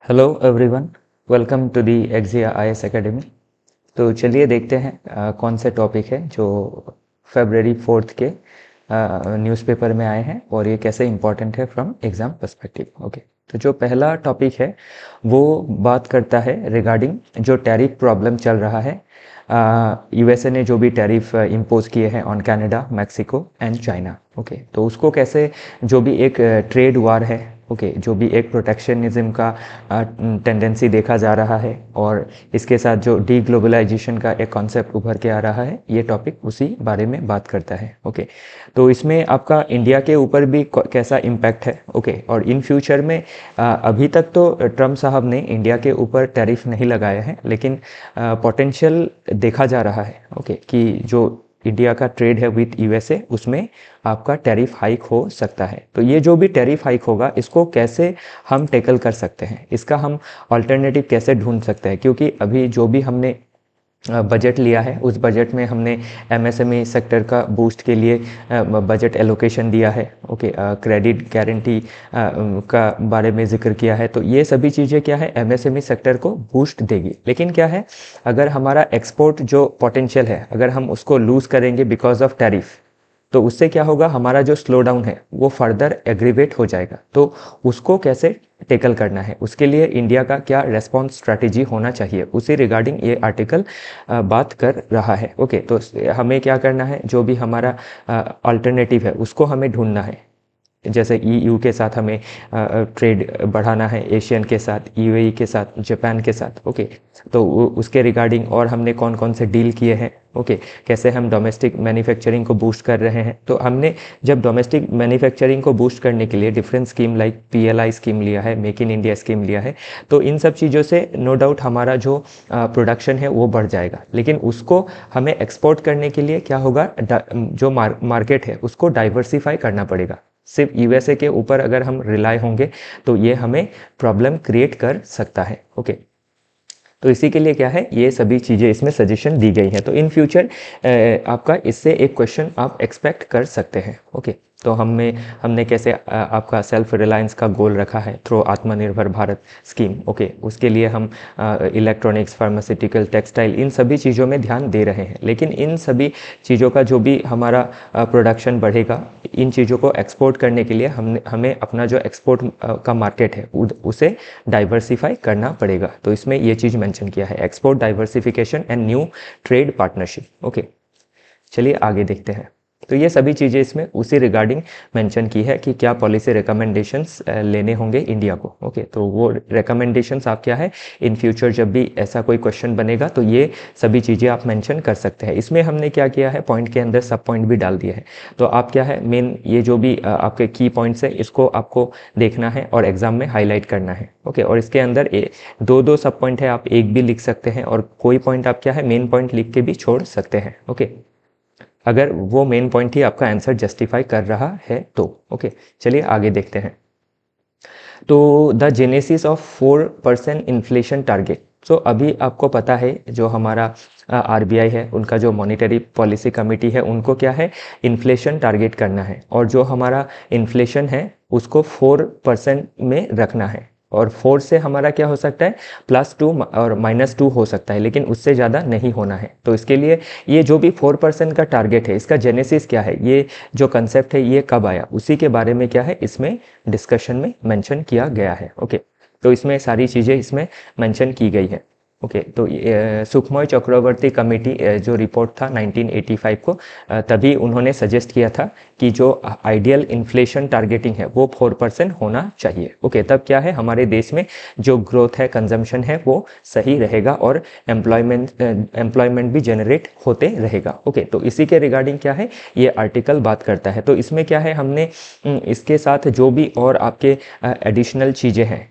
Hello everyone, welcome to the Exia IAS academy. तो चलिए देखते हैं कौन से टॉपिक है जो फरवरी 4 के न्यूज़पेपर में आए हैं और ये कैसे इम्पोर्टेंट है फ्रॉम एग्ज़ाम पर्सपेक्टिव। ओके, तो जो पहला टॉपिक है वो बात करता है रिगार्डिंग जो टैरिफ प्रॉब्लम चल रहा है। यूएसए ने जो भी टैरिफ इम्पोज किए हैं on Canada, Mexico and China. Okay, तो उसको कैसे जो भी एक ट्रेड वार है, ओके, जो भी एक प्रोटेक्शनिज्म का टेंडेंसी देखा जा रहा है और इसके साथ जो डी ग्लोबलाइजेशन का एक कॉन्सेप्ट उभर के आ रहा है, ये टॉपिक उसी बारे में बात करता है। ओके, तो इसमें आपका इंडिया के ऊपर भी कैसा इम्पैक्ट है। ओके, और इन फ्यूचर में अभी तक तो ट्रम्प साहब ने इंडिया के ऊपर टैरिफ नहीं लगाया है, लेकिन पोटेंशियल देखा जा रहा है। ओके, कि जो इंडिया का ट्रेड है विथ यूएसए, उसमें आपका टैरिफ हाइक हो सकता है। तो ये जो भी टैरिफ हाइक होगा, इसको कैसे हम टैकल कर सकते हैं, इसका हम अल्टरनेटिव कैसे ढूंढ सकते हैं, क्योंकि अभी जो भी हमने बजट लिया है उस बजट में हमने एमएसएमई सेक्टर का बूस्ट के लिए बजट एलोकेशन दिया है। ओके, क्रेडिट गारंटी का बारे में जिक्र किया है। तो ये सभी चीज़ें क्या है, एमएसएमई सेक्टर को बूस्ट देगी। लेकिन क्या है, अगर हमारा एक्सपोर्ट जो पोटेंशियल है, अगर हम उसको लूज़ करेंगे बिकॉज ऑफ टैरिफ, तो उससे क्या होगा, हमारा जो स्लो डाउन है वो फर्दर एग्रीवेट हो जाएगा। तो उसको कैसे टेकल करना है, उसके लिए इंडिया का क्या रेस्पॉन्स स्ट्रैटेजी होना चाहिए, उसी रिगार्डिंग ये आर्टिकल बात कर रहा है। ओके, तो हमें क्या करना है, जो भी हमारा अल्टरनेटिव है उसको हमें ढूंढना है। जैसे ईयू के साथ हमें ट्रेड बढ़ाना है, एशियन के साथ, यूएई के साथ, जापान के साथ। ओके, तो उसके रिगार्डिंग और हमने कौन कौन से डील किए हैं। ओके, कैसे हम डोमेस्टिक मैन्युफैक्चरिंग को बूस्ट कर रहे हैं। तो हमने जब डोमेस्टिक मैन्युफैक्चरिंग को बूस्ट करने के लिए different scheme like PLI scheme लिया है, मेक इन इंडिया स्कीम लिया है, तो इन सब चीज़ों से नो डाउट हमारा जो प्रोडक्शन है वो बढ़ जाएगा। लेकिन उसको हमें एक्सपोर्ट करने के लिए क्या होगा, जो मार्केट है उसको डाइवर्सिफाई करना पड़ेगा। सिर्फ यूएसए के ऊपर अगर हम रिलाय होंगे तो ये हमें प्रॉब्लम क्रिएट कर सकता है। ओके, तो इसी के लिए क्या है, ये सभी चीज़ें इसमें सजेशन दी गई हैं। तो इन फ्यूचर आपका इससे एक क्वेश्चन आप एक्सपेक्ट कर सकते हैं। ओके, तो हमने कैसे आपका सेल्फ रिलायंस का गोल रखा है थ्रू आत्मनिर्भर भारत स्कीम। ओके, उसके लिए हम इलेक्ट्रॉनिक्स, फार्मास्यूटिकल, टेक्सटाइल, इन सभी चीज़ों में ध्यान दे रहे हैं। लेकिन इन सभी चीज़ों का जो भी हमारा प्रोडक्शन बढ़ेगा, इन चीज़ों को एक्सपोर्ट करने के लिए हमें अपना जो एक्सपोर्ट का मार्केट है उसे डाइवर्सिफाई करना पड़ेगा। तो इसमें ये चीज़ मेंशन किया है, export diversification and new trade partnership. Okay, चलिए आगे देखते हैं। तो ये सभी चीज़ें इसमें उसी रिगार्डिंग मेंशन की है कि क्या पॉलिसी रिकमेंडेशंस लेने होंगे इंडिया को। ओके, तो वो रिकमेंडेशंस आप क्या है, इन फ्यूचर जब भी ऐसा कोई क्वेश्चन बनेगा तो ये सभी चीज़ें आप मेंशन कर सकते हैं। इसमें हमने क्या किया है, पॉइंट के अंदर सब पॉइंट भी डाल दिए हैं। तो आप क्या है, मेन ये जो भी आपके की पॉइंट्स है इसको आपको देखना है और एग्जाम में हाईलाइट करना है। ओके, और इसके अंदर दो सब पॉइंट है, आप एक भी लिख सकते हैं और कोई पॉइंट आप क्या है, मेन पॉइंट लिख के भी छोड़ सकते हैं। ओके, अगर वो मेन पॉइंट ही आपका आंसर जस्टिफाई कर रहा है तो। ओके, चलिए आगे देखते हैं। तो the genesis of 4% inflation target. So अभी आपको पता है जो हमारा आरबीआई है, उनका जो मॉनेटरी पॉलिसी कमेटी है, उनको क्या है, इन्फ्लेशन टारगेट करना है। और जो हमारा इन्फ्लेशन है उसको 4% में रखना है। और 4 से हमारा क्या हो सकता है, +2 और -2 हो सकता है, लेकिन उससे ज़्यादा नहीं होना है। तो इसके लिए ये जो भी 4% का टारगेट है, इसका जेनेसिस क्या है, ये जो कंसेप्ट है ये कब आया, उसी के बारे में क्या है इसमें डिस्कशन में मेंशन किया गया है। ओके, तो इसमें सारी चीज़ें इसमें मेंशन की गई है। ओके, तो सुखमय चक्रवर्ती कमेटी जो रिपोर्ट था 1985 को, तभी उन्होंने सजेस्ट किया था कि जो आइडियल इन्फ्लेशन टारगेटिंग है वो 4% होना चाहिए। ओके, तब क्या है, हमारे देश में जो ग्रोथ है, कंजम्पशन है, वो सही रहेगा और एम्प्लॉयमेंट भी जनरेट होते रहेगा। ओके, तो इसी के रिगार्डिंग क्या है, ये आर्टिकल बात करता है। तो इसमें क्या है, हमने इसके साथ जो भी और आपके एडिशनल चीज़ें हैं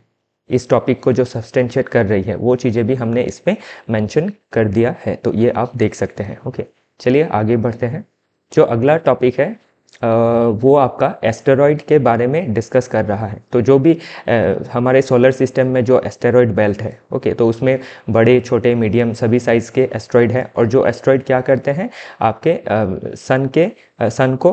इस टॉपिक को जो सब्सटेंशिएट कर रही है, वो चीज़ें भी हमने इसमें मेंशन कर दिया है। तो ये आप देख सकते हैं। ओके, चलिए आगे बढ़ते हैं। जो अगला टॉपिक है वो आपका एस्टेरॉयड के बारे में डिस्कस कर रहा है। तो जो भी हमारे सोलर सिस्टम में जो एस्टेरॉयड बेल्ट है, ओके, तो उसमें बड़े, छोटे, मीडियम सभी साइज़ के एस्टेरॉयड है। और जो एस्टेरॉयड क्या करते हैं, आपके सन के सन को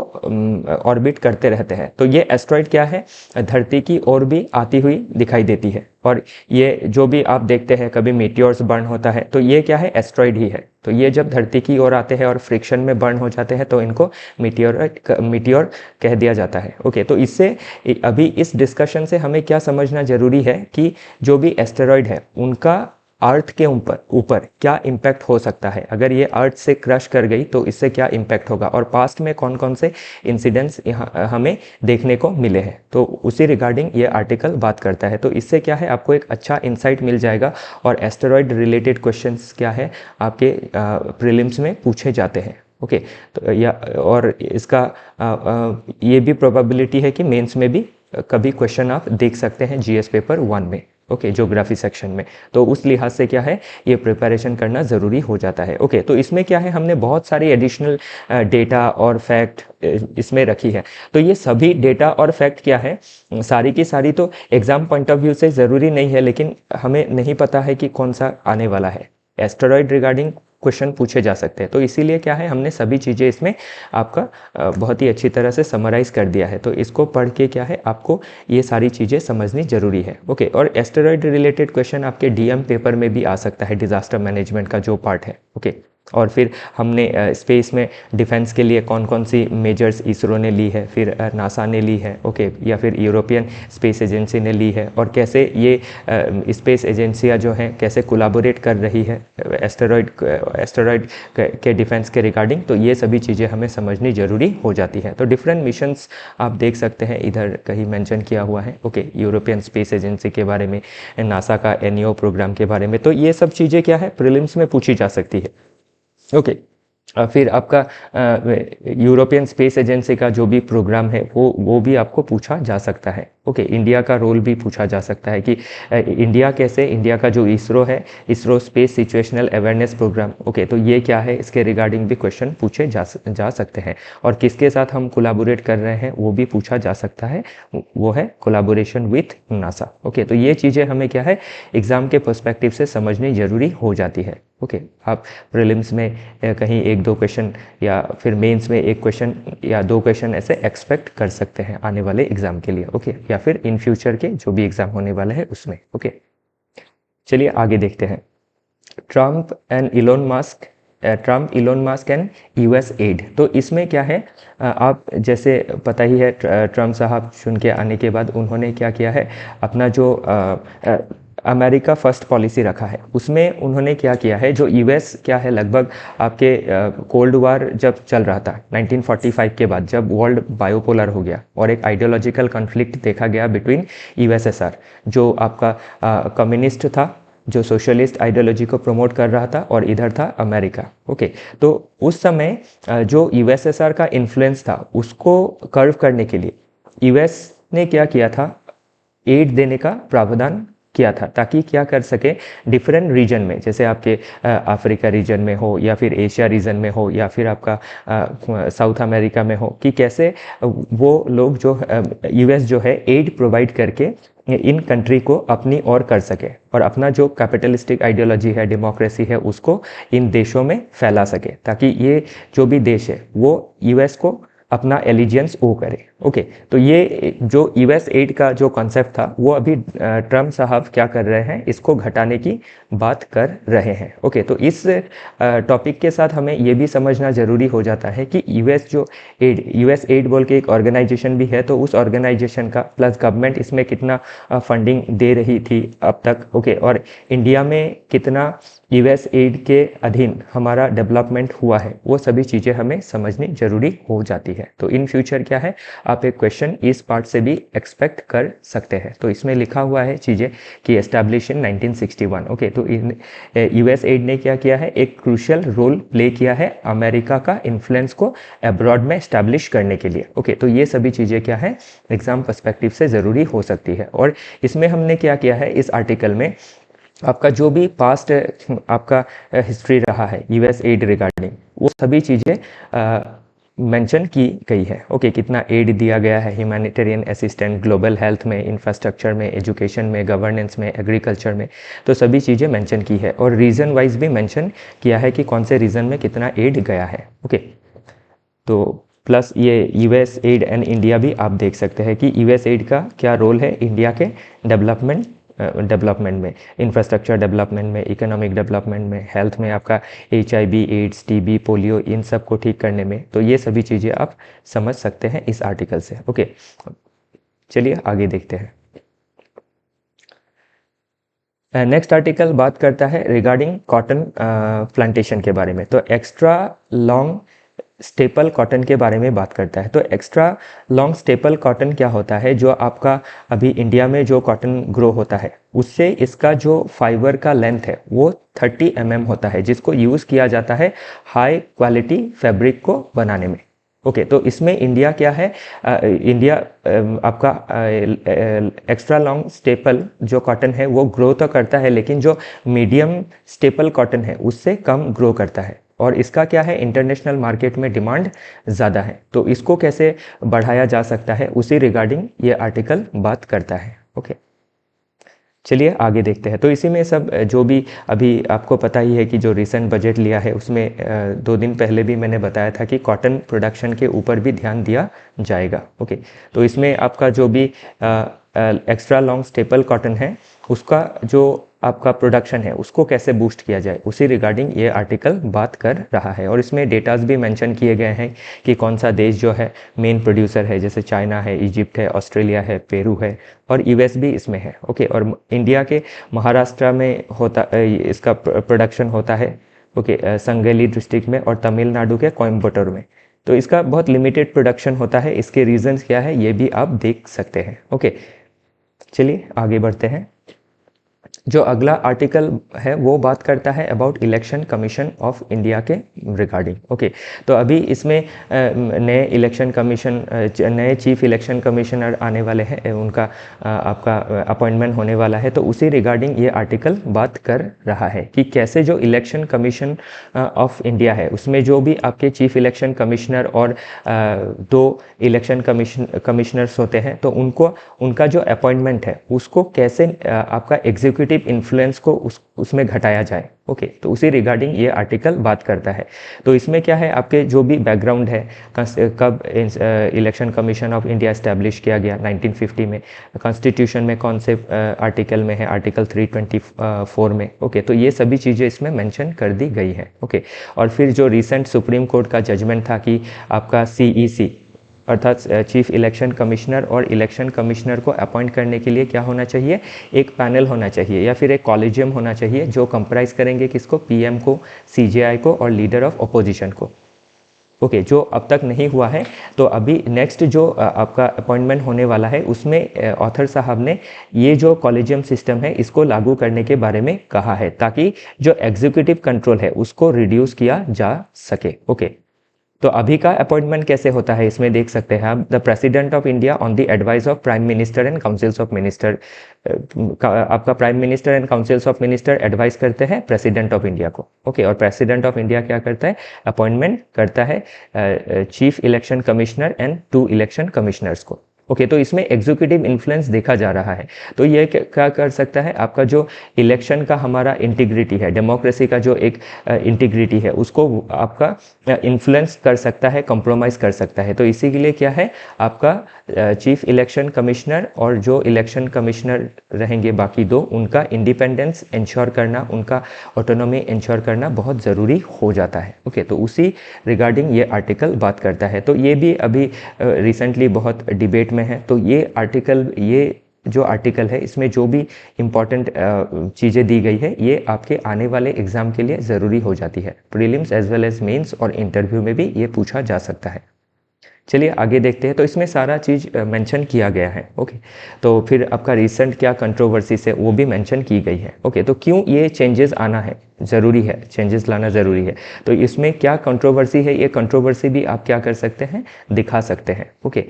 ऑर्बिट करते रहते हैं। तो ये एस्ट्रॉइड क्या है, धरती की ओर भी आती हुई दिखाई देती है। और ये जो भी आप देखते हैं कभी मीटियोर्स बर्न होता है, तो ये क्या है, एस्ट्रॉइड ही है। तो ये जब धरती की ओर आते हैं और फ्रिक्शन में बर्न हो जाते हैं तो इनको मीटियोर कह दिया जाता है। ओके, तो इससे अभी इस डिस्कशन से हमें क्या समझना जरूरी है कि जो भी एस्टेरॉइड है उनका अर्थ के ऊपर क्या इम्पैक्ट हो सकता है। अगर ये अर्थ से क्रश कर गई तो इससे क्या इम्पैक्ट होगा, और पास्ट में कौन कौन से इंसिडेंट्स यहाँ हमें देखने को मिले हैं, तो उसी रिगार्डिंग ये आर्टिकल बात करता है। तो इससे क्या है, आपको एक अच्छा इंसाइट मिल जाएगा। और एस्टेरॉइड रिलेटेड क्वेश्चंस क्या है आपके प्रीलिम्स में पूछे जाते हैं। ओके, तो या और इसका ये भी प्रोबेबिलिटी है कि मेंस में भी कभी क्वेश्चन आप देख सकते हैं जीएस पेपर 1 में। ओके, ज्योग्राफी सेक्शन में। तो उस लिहाज से क्या है, ये प्रिपरेशन करना ज़रूरी हो जाता है। ओके, तो इसमें क्या है, हमने बहुत सारी एडिशनल डेटा और फैक्ट इसमें रखी है। तो ये सभी डेटा और फैक्ट क्या है, सारी की सारी तो एग्जाम पॉइंट ऑफ व्यू से ज़रूरी नहीं है, लेकिन हमें नहीं पता है कि कौन सा आने वाला है। एस्टेरॉइड रिगार्डिंग क्वेश्चन पूछे जा सकते हैं, तो इसीलिए क्या है, हमने सभी चीज़ें इसमें आपका बहुत ही अच्छी तरह से समराइज कर दिया है। तो इसको पढ़ के क्या है, आपको ये सारी चीज़ें समझनी जरूरी है। ओके, और एस्टेरॉइड रिलेटेड क्वेश्चन आपके डीएम पेपर में भी आ सकता है, डिजास्टर मैनेजमेंट का जो पार्ट है। ओके, और फिर हमने स्पेस में डिफेंस के लिए कौन कौन सी मेजर्स इसरो ने ली है, फिर नासा ने ली है, ओके, या फिर यूरोपियन स्पेस एजेंसी ने ली है, और कैसे ये स्पेस एजेंसियां जो हैं कैसे कोलैबोरेट कर रही है एस्टेरॉइड के डिफेंस के रिगार्डिंग। तो ये सभी चीज़ें हमें समझनी ज़रूरी हो जाती है। तो डिफरेंट मिशंस आप देख सकते हैं, इधर कहीं मेंशन किया हुआ है। ओके, यूरोपियन स्पेस एजेंसी के बारे में, नासा का एनईओ प्रोग्राम के बारे में। तो ये सब चीज़ें क्या है, प्रीलिम्स में पूछी जा सकती है। ओके, फिर आपका यूरोपियन स्पेस एजेंसी का जो भी प्रोग्राम है वो भी आपको पूछा जा सकता है। ओके, इंडिया का रोल भी पूछा जा सकता है कि इंडिया कैसे, इंडिया का जो इसरो है, ISRO space situational awareness programme, okay, तो ये क्या है, इसके रिगार्डिंग भी क्वेश्चन पूछे जा सकते हैं। और किसके साथ हम कोलैबोरेट कर रहे हैं वो भी पूछा जा सकता है, वो है कोलैबोरेशन विथ नासा। ओके, तो ये चीज़ें हमें क्या है, एग्जाम के पर्सपेक्टिव से समझनी जरूरी हो जाती है। ओके, आप प्रीलिम्स में कहीं 1-2 क्वेश्चन या फिर मेंस में 1 क्वेश्चन या 2 क्वेश्चन ऐसे एक्सपेक्ट कर सकते हैं आने वाले एग्जाम के लिए। ओके, या फिर इन फ्यूचर के जो भी एग्जाम होने वाला है उसमें। ओके, चलिए आगे देखते हैं। Trump and Elon Musk and US add. तो इसमें क्या है, आप जैसे पता ही है, ट्रम्प साहब चुन के आने के बाद उन्होंने क्या किया है, अपना जो अमेरिका फर्स्ट पॉलिसी रखा है, उसमें उन्होंने क्या किया है, जो यूएस क्या है, लगभग आपके कोल्ड वार जब चल रहा था 1945 के बाद, जब वर्ल्ड बायोपोलर हो गया और एक आइडियोलॉजिकल कॉन्फ्लिक्ट देखा गया बिटवीन यूएसएसआर, जो आपका कम्युनिस्ट था, जो सोशलिस्ट आइडियोलॉजी को प्रमोट कर रहा था, और इधर था अमेरिका। ओके, तो उस समय जो यूएसएसआर का इन्फ्लुएंस था उसको कर्व करने के लिए यूएस ने क्या किया था, एड देने का प्रावधान किया था, ताकि क्या कर सके, डिफरेंट रीजन में, जैसे आपके अफ्रीका रीजन में हो या फिर एशिया रीजन में हो या फिर आपका साउथ अमेरिका में हो, कि कैसे वो लोग जो यूएस जो है एड प्रोवाइड करके इन कंट्री को अपनी ओर कर सके और अपना जो कैपिटलिस्टिक आइडियोलॉजी है, डेमोक्रेसी है, उसको इन देशों में फैला सके, ताकि ये जो भी देश है वो यूएस को अपना एलिजियंस ओ करे। ओके, तो ये जो यूएस एड का जो कॉन्सेप्ट था वो अभी ट्रम्प साहब क्या कर रहे हैं, इसको घटाने की बात कर रहे हैं। ओके, तो इस टॉपिक के साथ हमें ये भी समझना जरूरी हो जाता है कि यूएस एड बोल के एक ऑर्गेनाइजेशन भी है, तो उस ऑर्गेनाइजेशन का प्लस गवर्नमेंट इसमें कितना फंडिंग दे रही थी अब तक। ओके, और इंडिया में कितना यूएस एड के अधीन हमारा डेवलपमेंट हुआ है, वो सभी चीज़ें हमें समझनी जरूरी हो जाती है। तो इन फ्यूचर क्या है, आप एक क्वेश्चन इस पार्ट से भी एक्सपेक्ट कर सकते हैं। तो इसमें लिखा हुआ है चीज़ें कि एस्टैब्लिश इन 1961। ओके, तो यूएस एड ने क्या किया है, एक क्रूशियल रोल प्ले किया है अमेरिका का इन्फ्लुएंस को अब्रॉड में एस्टैब्लिश करने के लिए। ओके, तो ये सभी चीज़ें क्या है, एग्जाम पर्सपेक्टिव से ज़रूरी हो सकती है। और इसमें हमने क्या किया है, इस आर्टिकल में आपका जो भी पास्ट आपका हिस्ट्री रहा है यूएस एड रिगार्डिंग, वो सभी चीज़ें मेंशन की गई है। ओके, कितना एड दिया गया है, ह्यूमैनिटेरियन असिस्टेंट, ग्लोबल हेल्थ में, इंफ्रास्ट्रक्चर में, एजुकेशन में, गवर्नेंस में, एग्रीकल्चर में, तो सभी चीज़ें मेंशन की है। और रीजन वाइज भी मेंशन किया है कि कौन से रीजन में कितना एड गया है। ओके, तो प्लस ये यूएस एड एंड इंडिया भी आप देख सकते हैं कि यूएस एड का क्या रोल है इंडिया के डेवलपमेंट में, इंफ्रास्ट्रक्चर डेवलपमेंट में, इकोनॉमिक डेवलपमेंट में, हेल्थ में, आपका HIV, एड्स, TB, पोलियो, इन सब को ठीक करने में। तो ये सभी चीज़ें आप समझ सकते हैं इस आर्टिकल से। ओके, चलिए आगे देखते हैं। नेक्स्ट आर्टिकल बात करता है रिगार्डिंग कॉटन प्लांटेशन के बारे में। तो एक्स्ट्रा लॉन्ग स्टेपल कॉटन के बारे में बात करता है। तो एक्स्ट्रा लॉन्ग स्टेपल कॉटन क्या होता है, जो आपका अभी इंडिया में जो कॉटन ग्रो होता है उससे इसका जो फाइबर का लेंथ है वो 30 mm होता है, जिसको यूज़ किया जाता है हाई क्वालिटी फैब्रिक को बनाने में। ओके, तो इसमें इंडिया क्या है, इंडिया आपका एक्स्ट्रा लॉन्ग स्टेपल जो कॉटन है वो ग्रो तो करता है, लेकिन जो मीडियम स्टेपल कॉटन है उससे कम ग्रो करता है, और इसका क्या है, इंटरनेशनल मार्केट में डिमांड ज़्यादा है। तो इसको कैसे बढ़ाया जा सकता है उसी रिगार्डिंग ये आर्टिकल बात करता है। ओके, चलिए आगे देखते हैं। तो इसी में सब जो भी अभी आपको पता ही है कि जो रिसेंट बजट लिया है उसमें 2 दिन पहले भी मैंने बताया था कि कॉटन प्रोडक्शन के ऊपर भी ध्यान दिया जाएगा। ओके, तो इसमें आपका जो भी एक्स्ट्रा लॉन्ग स्टेपल कॉटन है उसका जो आपका प्रोडक्शन है उसको कैसे बूस्ट किया जाए उसी रिगार्डिंग ये आर्टिकल बात कर रहा है। और इसमें डेटाज भी मेंशन किए गए हैं कि कौन सा देश जो है मेन प्रोड्यूसर है, जैसे चाइना है, इजिप्ट है, ऑस्ट्रेलिया है, पेरू है, और US भी इसमें है। ओके, और इंडिया के महाराष्ट्र में होता इसका प्रोडक्शन होता है। ओके, संगली डिस्ट्रिक्ट में, और तमिलनाडु के कोयम्बटूर में। तो इसका बहुत लिमिटेड प्रोडक्शन होता है। इसके रीजंस क्या है ये भी आप देख सकते हैं। ओके, चलिए आगे बढ़ते हैं। जो अगला आर्टिकल है वो बात करता है about election commission of India के रिगार्डिंग। ओके, तो अभी इसमें नए इलेक्शन कमीशन, नए चीफ इलेक्शन कमिश्नर आने वाले हैं, उनका आपका अपॉइंटमेंट होने वाला है। तो उसी रिगार्डिंग ये आर्टिकल बात कर रहा है कि कैसे जो इलेक्शन कमीशन ऑफ इंडिया है उसमें जो भी आपके चीफ इलेक्शन कमिश्नर और 2 इलेक्शन कमिश्नर्स होते हैं, तो उनका जो अपॉइंटमेंट है उसको कैसे आपका एग्जीक्यूटिव इन्फ्लुएंस को उसमें घटाया जाए। ओके, तो उसी रिगार्डिंग ये आर्टिकल बात करता है। तो इसमें क्या है, आपके जो भी बैकग्राउंड है, कब election commission of India establish किया गया 1950 में, कॉन्स्टिट्यूशन में कौन से आर्टिकल में है, आर्टिकल 324 में। ओके, तो ये सभी चीज़ें इसमें मेंशन कर दी गई है। ओके, और फिर जो रिसेंट सुप्रीम कोर्ट का जजमेंट था कि आपका CEC अर्थात चीफ इलेक्शन कमिश्नर और इलेक्शन कमिश्नर को अपॉइंट करने के लिए क्या होना चाहिए, एक पैनल होना चाहिए या फिर एक कॉलेजियम होना चाहिए जो कंप्राइज करेंगे किसको, PM को, CJI को और लीडर ऑफ अपोजिशन को। ओके, जो अब तक नहीं हुआ है। तो अभी नेक्स्ट जो आपका अपॉइंटमेंट होने वाला है उसमें ऑथर साहब ने ये जो कॉलेजियम सिस्टम है इसको लागू करने के बारे में कहा है, ताकि जो एग्जीक्यूटिव कंट्रोल है उसको रिड्यूस किया जा सके। ओके, तो अभी का अपॉइंटमेंट कैसे होता है इसमें देख सकते हैं आप, the president of India on the advice of prime minister and councils of minister. आपका prime minister and councils of minister advice करते हैं प्रेसिडेंट ऑफ इंडिया को। ओके, और प्रेसिडेंट ऑफ इंडिया क्या करता है, अपॉइंटमेंट करता है chief election commissioner and 2 election commissioners को। ओके, तो इसमें एग्जीक्यूटिव इन्फ्लुएंस देखा जा रहा है। तो ये क्या कर सकता है, आपका जो इलेक्शन का हमारा इंटीग्रिटी है, डेमोक्रेसी का जो एक इंटीग्रिटी है उसको आपका इन्फ्लुएंस कर सकता है, कंप्रोमाइज़ कर सकता है। तो इसी के लिए क्या है, आपका चीफ इलेक्शन कमिश्नर और जो इलेक्शन कमिश्नर रहेंगे बाकी 2, उनका इंडिपेंडेंस इंश्योर करना, उनका ऑटोनॉमी इंश्योर करना बहुत ज़रूरी हो जाता है। ओके, तो उसी रिगार्डिंग ये आर्टिकल बात करता है। तो ये भी अभी रिसेंटली बहुत डिबेट में है। तो ये आर्टिकल, ये जो आर्टिकल है इसमें जो भी इम्पॉर्टेंट चीज़ें दी गई है ये आपके आने वाले एग्ज़ाम के लिए ज़रूरी हो जाती है। Prelims as well as mains और इंटरव्यू में भी ये पूछा जा सकता है। चलिए आगे देखते हैं। तो इसमें सारा चीज़ मेंशन किया गया है। ओके, तो फिर आपका रिसेंट क्या कंट्रोवर्सी से वो भी मेंशन की गई है। ओके, तो क्यों ये चेंजेस आना है, ज़रूरी है, चेंजेस लाना ज़रूरी है। तो इसमें क्या कंट्रोवर्सी है, ये कंट्रोवर्सी भी आप क्या कर सकते हैं, दिखा सकते हैं। ओके,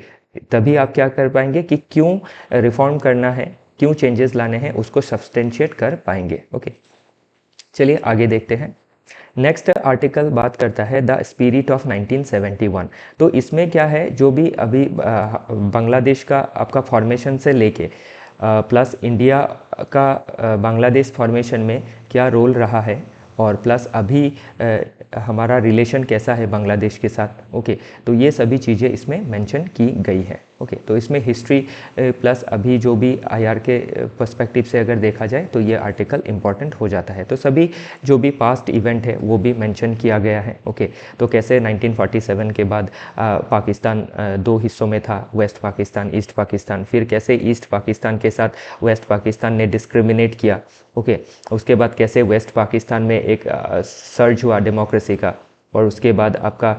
तभी आप क्या कर पाएंगे कि क्यों रिफॉर्म करना है, क्यों चेंजेस लाने हैं, उसको सब्सटेंशिएट कर पाएंगे। ओके, चलिए आगे देखते हैं। नेक्स्ट आर्टिकल बात करता है द स्पिरिट ऑफ 1971। तो इसमें क्या है, जो भी अभी बांग्लादेश का आपका फॉर्मेशन से लेके प्लस इंडिया का बांग्लादेश फॉर्मेशन में क्या रोल रहा है और प्लस अभी हमारा रिलेशन कैसा है बांग्लादेश के साथ। ओके, तो ये सभी चीज़ें इसमें मेंशन की गई है। ओके, तो इसमें हिस्ट्री प्लस अभी जो भी आईआर के पर्सपेक्टिव से अगर देखा जाए तो ये आर्टिकल इम्पॉर्टेंट हो जाता है। तो सभी जो भी पास्ट इवेंट है वो भी मेंशन किया गया है। ओके, तो कैसे 1947 के बाद पाकिस्तान दो हिस्सों में था, वेस्ट पाकिस्तान, ईस्ट पाकिस्तान, फिर कैसे ईस्ट पाकिस्तान के साथ वेस्ट पाकिस्तान ने डिस्क्रिमिनेट किया। ओके, उसके बाद कैसे वेस्ट पाकिस्तान में एक सर्ज हुआ डेमोक्रेसी का, और उसके बाद आपका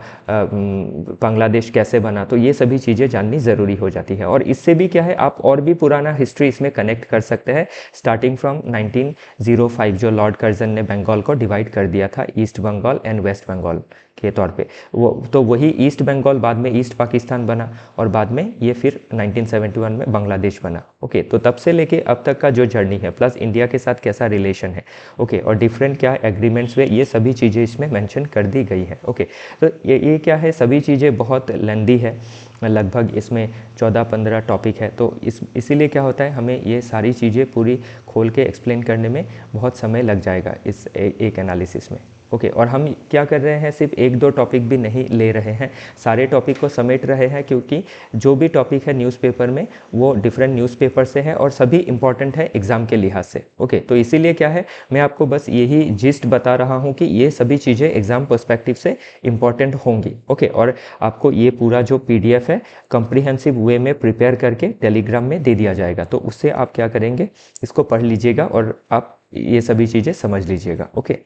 बांग्लादेश कैसे बना। तो ये सभी चीज़ें जाननी ज़रूरी हो जाती है। और इससे भी क्या है, आप और भी पुराना हिस्ट्री इसमें कनेक्ट कर सकते हैं, स्टार्टिंग फ्रॉम 1905 जो लॉर्ड कर्जन ने बंगाल को डिवाइड कर दिया था, east Bengal and west Bengal के तौर पे। वो तो वही ईस्ट बंगाल बाद में ईस्ट पाकिस्तान बना, और बाद में ये फिर 1971 में बांग्लादेश बना। ओके, तो तब से लेके अब तक का जो जर्नी है, प्लस इंडिया के साथ कैसा रिलेशन है, ओके, और डिफरेंट क्या एग्रीमेंट्स हुए, ये सभी चीज़ें इसमें मेंशन कर दी गई है। ओके, तो ये क्या है, सभी चीज़ें बहुत लेंदी है, लगभग इसमें 14-15 टॉपिक है। तो इसीलिए क्या होता है, हमें ये सारी चीज़ें पूरी खोल के एक्सप्लेन करने में बहुत समय लग जाएगा इस एक एनालिसिस में। ओके, और हम क्या कर रहे हैं, सिर्फ एक दो टॉपिक भी नहीं ले रहे हैं, सारे टॉपिक को समेट रहे हैं, क्योंकि जो भी टॉपिक है न्यूज़पेपर में वो डिफरेंट न्यूज़पेपर से है और सभी इंपॉर्टेंट है एग्ज़ाम के लिहाज से। ओके, तो इसीलिए क्या है, मैं आपको बस यही जिस्ट बता रहा हूँ कि ये सभी चीज़ें एग्ज़ाम पर्सपेक्टिव से इंपॉर्टेंट होंगी। ओके, और आपको ये पूरा जो PDF है कॉम्प्रिहेंसिव वे में प्रिपेयर करके टेलीग्राम में दे दिया जाएगा। तो उससे आप क्या करेंगे, इसको पढ़ लीजिएगा और आप ये सभी चीज़ें समझ लीजिएगा। ओके,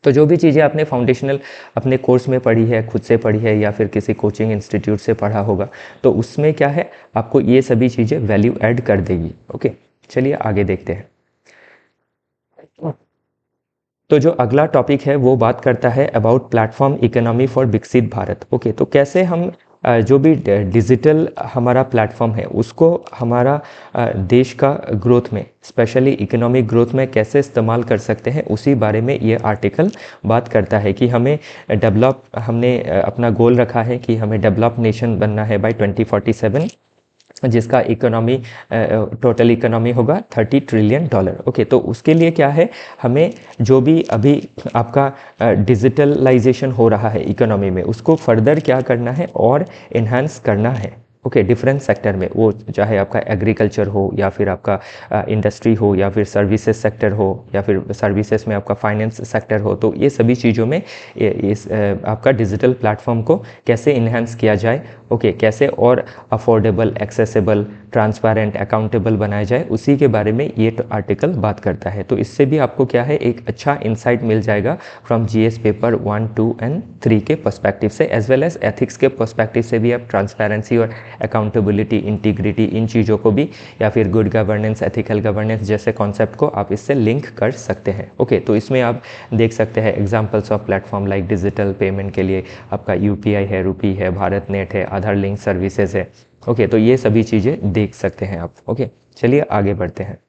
तो जो भी चीज़ें आपने फाउंडेशनल अपने कोर्स में पढ़ी है, खुद से पढ़ी है या फिर किसी कोचिंग इंस्टीट्यूट से पढ़ा होगा, तो उसमें क्या है, आपको ये सभी चीज़ें वैल्यू ऐड कर देगी। ओके, चलिए आगे देखते हैं। तो जो अगला टॉपिक है वो बात करता है अबाउट प्लेटफॉर्म इकोनॉमी फॉर विकसित भारत। ओके, तो कैसे हम जो भी डिजिटल हमारा प्लेटफॉर्म है उसको हमारा देश का ग्रोथ में, स्पेशली इकोनॉमिक ग्रोथ में कैसे इस्तेमाल कर सकते हैं, उसी बारे में ये आर्टिकल बात करता है कि हमें हमने अपना गोल रखा है कि हमें डेवलप नेशन बनना है बाय 2047, जिसका इकोनॉमी टोटल इकोनॉमी होगा $30 ट्रिलियन। ओके, तो उसके लिए क्या है, हमें जो भी अभी आपका डिजिटलाइजेशन हो रहा है इकोनॉमी में, उसको फर्दर क्या करना है और इन्हांस करना है। ओके, डिफरेंट सेक्टर में, वो चाहे आपका एग्रीकल्चर हो या फिर आपका इंडस्ट्री हो या फिर सर्विसेज सेक्टर हो या फिर सर्विसेज में आपका फाइनेंस सेक्टर हो, तो ये सभी चीज़ों में इस आपका डिजिटल प्लेटफॉर्म को कैसे इन्हांस किया जाए, ओके, कैसे और अफोर्डेबल, एक्सेसिबल, ट्रांसपेरेंट, अकाउंटेबल बनाया जाए, उसी के बारे में ये आर्टिकल बात करता है। तो इससे भी आपको क्या है, एक अच्छा इंसाइट मिल जाएगा फ्रॉम GS पेपर 1, 2 एंड 3 के पर्सपेक्टिव से, एज वेल एज एथिक्स के पर्सपेक्टिव से भी आप ट्रांसपेरेंसी और अकाउंटेबिलिटी, इंटीग्रिटी, इन चीज़ों को भी, या फिर गुड गवर्नेंस, एथिकल गवर्नेंस जैसे कॉन्सेप्ट को आप इससे लिंक कर सकते हैं। ओके, तो इसमें आप देख सकते हैं examples of platform like digital payment के लिए आपका UPI है, रुपी है, भारत नेट है, आधार लिंक सर्विसेज है। ओके, तो ये सभी चीज़ें देख सकते हैं आप। ओके, चलिए आगे बढ़ते हैं।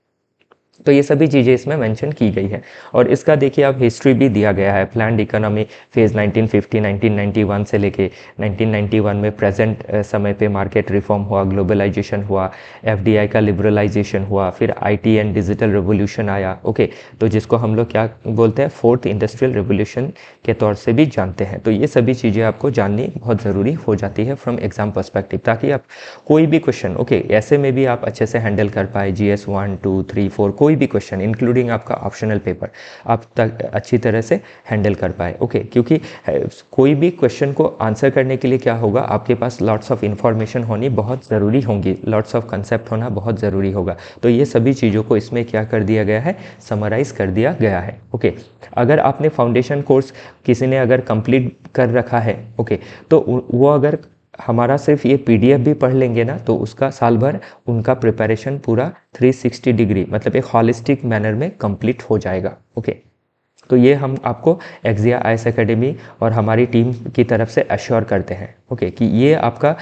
तो ये सभी चीज़ें इसमें मेंशन की गई है, और इसका देखिए आप हिस्ट्री भी दिया गया है। प्लान्ड इकोनॉमी फेज़ 1950 1991 से लेके 1991 में प्रेजेंट समय पे मार्केट रिफॉर्म हुआ, ग्लोबलाइजेशन हुआ, FDI का लिबरलाइजेशन हुआ, फिर IT एंड डिजिटल रेवोल्यूशन आया। ओके, तो जिसको हम लोग क्या बोलते हैं, फोर्थ इंडस्ट्रियल रेवोल्यूशन के तौर से भी जानते हैं। तो ये सभी चीज़ें आपको जाननी बहुत ज़रूरी हो जाती है फ्रॉम एग्जाम पर्सपेक्टिव, ताकि आप कोई भी क्वेश्चन, ओके, ऐसे में भी आप अच्छे से हैंडल कर पाए। GS 1, 2, 3, 4 कोई भी क्वेश्चन, इंक्लूडिंग आपका ऑप्शनल पेपर, आप तक अच्छी तरह से हैंडल कर पाए। ओके, क्योंकि कोई भी क्वेश्चन को आंसर करने के लिए क्या होगा, आपके पास लॉट्स ऑफ इन्फॉर्मेशन होनी बहुत ज़रूरी होंगी, लॉट्स ऑफ कंसेप्ट होना बहुत ज़रूरी होगा। तो ये सभी चीज़ों को इसमें क्या कर दिया गया है, समराइज कर दिया गया है। ओके, अगर आपने फाउंडेशन कोर्स किसी ने अगर कंप्लीट कर रखा है, ओके, तो वो अगर हमारा सिर्फ ये PDF भी पढ़ लेंगे ना, तो उसका साल भर उनका प्रिपरेशन पूरा 360 डिग्री, मतलब एक हॉलिस्टिक मैनर में कंप्लीट हो जाएगा। ओके, तो ये हम आपको एक्जिया IAS एकेडमी और हमारी टीम की तरफ से अश्योर करते हैं। ओके, कि ये आपका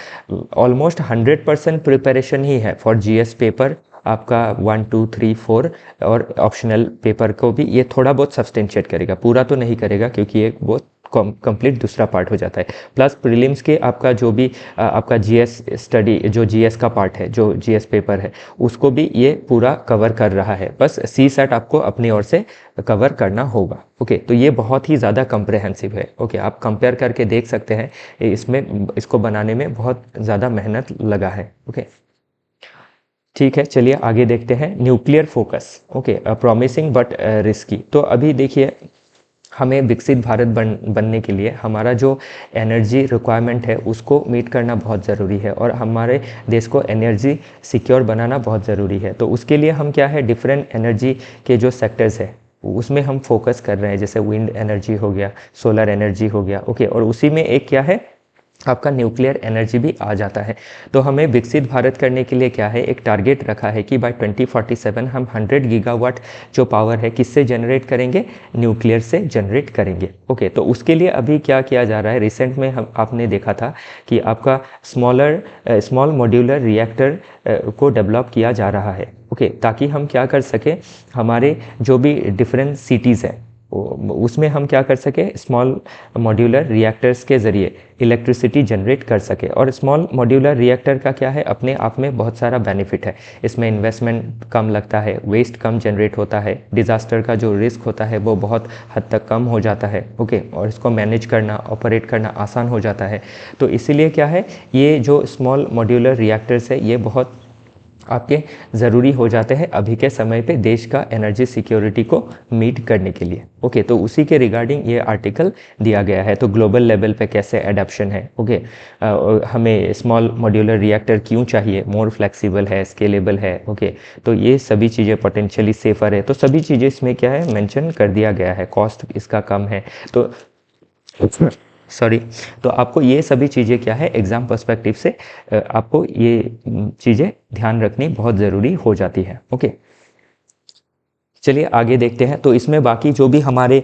ऑलमोस्ट 100% प्रिपरेशन ही है फॉर GS पेपर आपका 1, 2, 3, 4 और ऑप्शनल पेपर को भी ये थोड़ा बहुत सब्सटेंशिएट करेगा, पूरा तो नहीं करेगा, क्योंकि ये बहुत कंप्लीट दूसरा पार्ट हो जाता है। प्लस प्रीलिम्स के आपका जो भी आपका जीएस स्टडी, जो जीएस का पार्ट है, जो जीएस पेपर है, उसको भी ये पूरा कवर कर रहा है। बस सी सेट आपको अपनी ओर से कवर करना होगा। ओके, तो ये बहुत ही ज़्यादा कम्प्रहेंसिव है। ओके, आप कंपेयर करके देख सकते हैं, इसमें इसको बनाने में बहुत ज़्यादा मेहनत लगा है। ओके, ठीक है, चलिए आगे देखते हैं। Nuclear focus, okay, promising but risky. तो अभी देखिए, हमें विकसित भारत बनने के लिए हमारा जो एनर्जी रिक्वायरमेंट है उसको मीट करना बहुत ज़रूरी है, और हमारे देश को एनर्जी सिक्योर बनाना बहुत ज़रूरी है। तो उसके लिए हम क्या है, डिफरेंट एनर्जी के जो सेक्टर्स है उसमें हम फोकस कर रहे हैं, जैसे विंड एनर्जी हो गया, सोलर एनर्जी हो गया। ओके, और उसी में एक क्या है, आपका न्यूक्लियर एनर्जी भी आ जाता है। तो हमें विकसित भारत करने के लिए क्या है, एक टारगेट रखा है कि बाय 2047 हम 100 गीगावाट जो पावर है किससे जनरेट करेंगे, न्यूक्लियर से जनरेट करेंगे। ओके, तो उसके लिए अभी क्या किया जा रहा है, रिसेंट में हम आपने देखा था कि आपका स्मॉल मॉड्यूलर रिएक्टर को डेवलप किया जा रहा है। ओके, ताकि हम क्या कर सके, हमारे जो भी डिफरेंट सिटीज़ हैं उसमें हम क्या कर सके, स्मॉल मॉड्यूलर रिएक्टर्स के ज़रिए इलेक्ट्रिसिटी जनरेट कर सके। और स्मॉल मॉड्यूलर रिएक्टर का क्या है, अपने आप में बहुत सारा बेनिफिट है। इसमें इन्वेस्टमेंट कम लगता है, वेस्ट कम जनरेट होता है, डिज़ास्टर का जो रिस्क होता है वो बहुत हद तक कम हो जाता है। ओके, और इसको मैनेज करना, ऑपरेट करना आसान हो जाता है। तो इसीलिए क्या है, ये जो स्मॉल मॉड्यूलर रिएक्टर्स है ये बहुत आपके ज़रूरी हो जाते हैं अभी के समय पे देश का एनर्जी सिक्योरिटी को मीट करने के लिए। ओके, तो उसी के रिगार्डिंग ये आर्टिकल दिया गया है। तो ग्लोबल लेवल पे कैसे एडॉप्शन है, ओके, हमें स्मॉल मॉड्यूलर रिएक्टर क्यों चाहिए, मोर फ्लेक्सिबल है, स्केलेबल है। ओके, तो ये सभी चीज़ें पोटेंशियली सेफर है, तो सभी चीज़ें इसमें क्या है, मेंशन कर दिया गया है। कॉस्ट इसका कम है, तो सॉरी, तो आपको ये सभी चीज़ें क्या है, एग्ज़ाम पर्सपेक्टिव से आपको ये चीज़ें ध्यान रखनी बहुत ज़रूरी हो जाती है। ओके, चलिए आगे देखते हैं। तो इसमें बाकी जो भी हमारे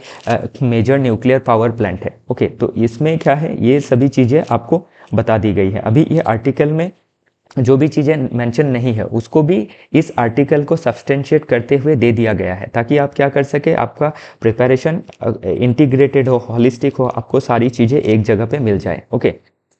मेजर न्यूक्लियर पावर प्लांट है, ओके, तो इसमें क्या है, ये सभी चीज़ें आपको बता दी गई है। अभी ये आर्टिकल में जो भी चीज़ें मेंशन नहीं है उसको भी इस आर्टिकल को सब्सटेंशिएट करते हुए दे दिया गया है, ताकि आप क्या कर सके, आपका प्रिपरेशन इंटीग्रेटेड हो, हॉलिस्टिक हो, आपको सारी चीज़ें एक जगह पे मिल जाए। ओके,